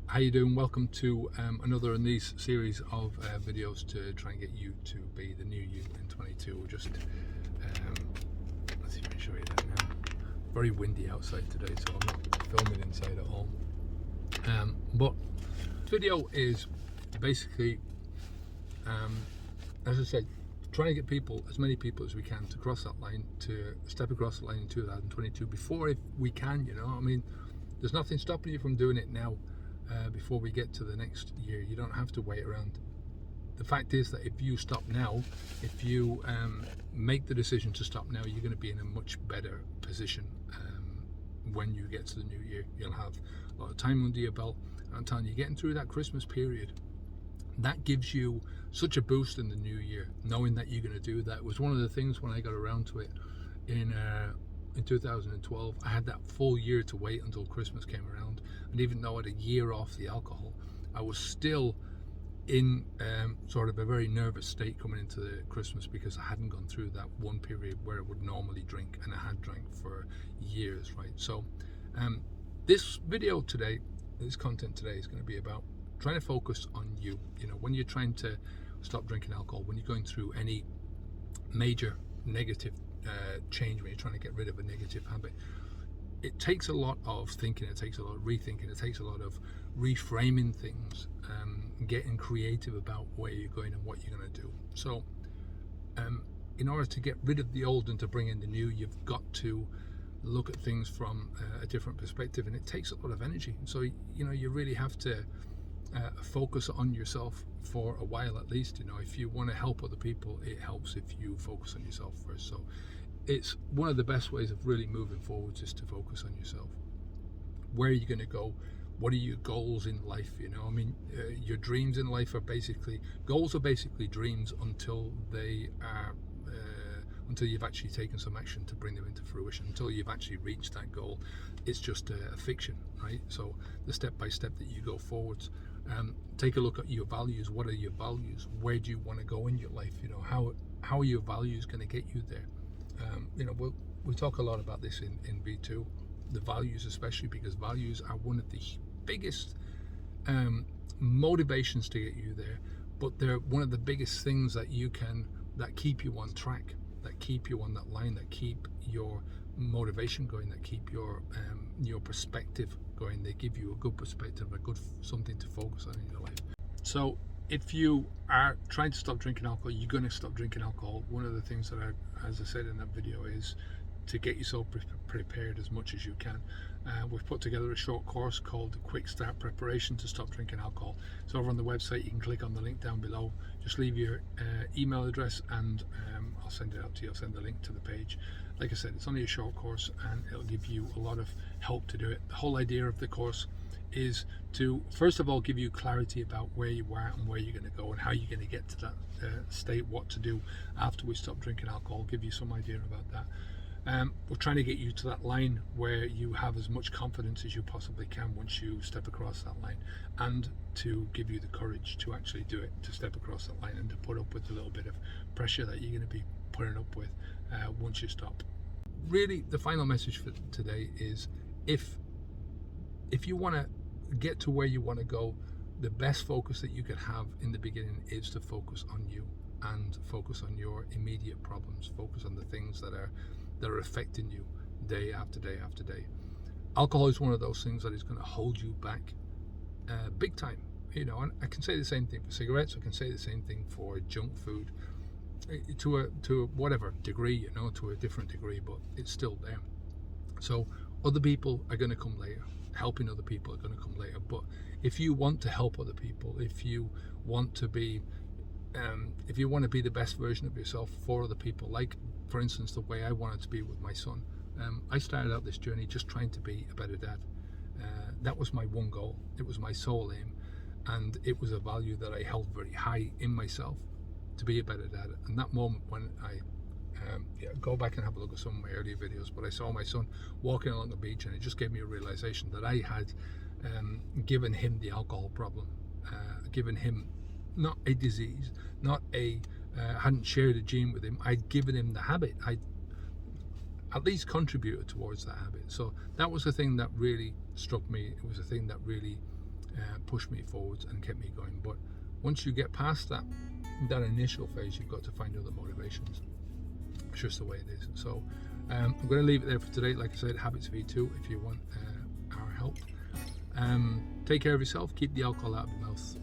How you doing? Welcome to another in these series of videos to try and get you to be the new you in 22. Just let's see if I can show you that now. Very windy outside today, so I'm not filming inside at all. But this video is basically, as I said, trying to get people, as many people as we can, to cross that line, to step across the line in 2022 before, if we can. I mean, there's nothing stopping you from doing it now. Before we get to the next year, you don't have to wait around. The fact is that if you stop now, if you make the decision to stop now, you're going to be in a much better position when you get to the new year. You'll have a lot of time under your belt. I'm telling you, getting through that Christmas period, that gives you such a boost in the new year, knowing that you're going to do that. It was one of the things when I got around to it in 2012. I had that full year to wait until Christmas came around, and even though I had a year off the alcohol, I was still in sort of a very nervous state coming into the Christmas, because I hadn't gone through that one period where I would normally drink, and I had drank for years, right? So this video today, this content today, is going to be about trying to focus on you. When you're trying to stop drinking alcohol, when you're going through any major negative change, when you're trying to get rid of a negative habit, it takes a lot of thinking, it takes a lot of rethinking, it takes a lot of reframing things, getting creative about where you're going and what you're going to do. So in order to get rid of the old and to bring in the new, you've got to look at things from a different perspective, and it takes a lot of energy. So you really have to focus on yourself for a while, at least. If you want to help other people, it helps if you focus on yourself first. So it's one of the best ways of really moving forward, just to focus on yourself. Where are you going to go? What are your goals in life? I mean, your dreams in life are basically, goals are basically dreams until they are until you've actually taken some action to bring them into fruition. Until you've actually reached that goal, it's just a fiction, right? So the step by step that you go forwards, take a look at your values. What are your values? Where do you want to go in your life? How are your values going to get you there? We'll talk a lot about this in V2, the values, especially because values are one of the biggest motivations to get you there, but they're one of the biggest things that keep you on track, that keep you on that line, that keep your motivation going, that keep your perspective going. They give you a good perspective, something to focus on in your life. So if you are trying to stop drinking alcohol, you're going to stop drinking alcohol. One of the things that as I said in that video, is to get yourself prepared as much as you can. We've put together a short course called Quick Start Preparation to Stop Drinking Alcohol. It's over on the website. You can click on the link down below. Just leave your email address, and I'll send it out to you. I'll send the link to the page. Like I said, it's only a short course, and it'll give you a lot of help to do it. The whole idea of the course is to, first of all, give you clarity about where you are and where you're going to go and how you're going to get to that state, what to do after we stop drinking alcohol, give you some idea about that. We're trying to get you to that line where you have as much confidence as you possibly can once you step across that line, and to give you the courage to actually do it, to step across that line, and to put up with a little bit of pressure that you're going to be putting up with once you stop. Really, the final message for today is, if you want to get to where you want to go, the best focus that you could have in the beginning is to focus on you, and focus on your immediate problems, focus on the things that are affecting you day after day after day. Alcohol is one of those things that is going to hold you back big time. And I can say the same thing for cigarettes, I can say the same thing for junk food, to a whatever degree, to a different degree, but it's still there. So other people are going to come later, helping other people are going to come later. But if you want to help other people, if you want to be the best version of yourself for other people, like for instance the way I wanted to be with my son, I started out this journey just trying to be a better dad. That was my one goal. It was my sole aim, and it was a value that I held very high in myself, to be a better dad. And that moment when I go back and have a look at some of my earlier videos, but I saw my son walking along the beach, and it just gave me a realization that I had given him the alcohol problem, given him not a disease, not hadn't shared a gene with him. I'd given him the habit. I'd at least contributed towards that habit. So that was the thing that really struck me. It was the thing that really pushed me forwards and kept me going. But once you get past that initial phase, you've got to find other motivations. It's just the way it is. So I'm going to leave it there for today. Like I said, Habits V2 if you want our help. Take care of yourself. Keep the alcohol out of your mouth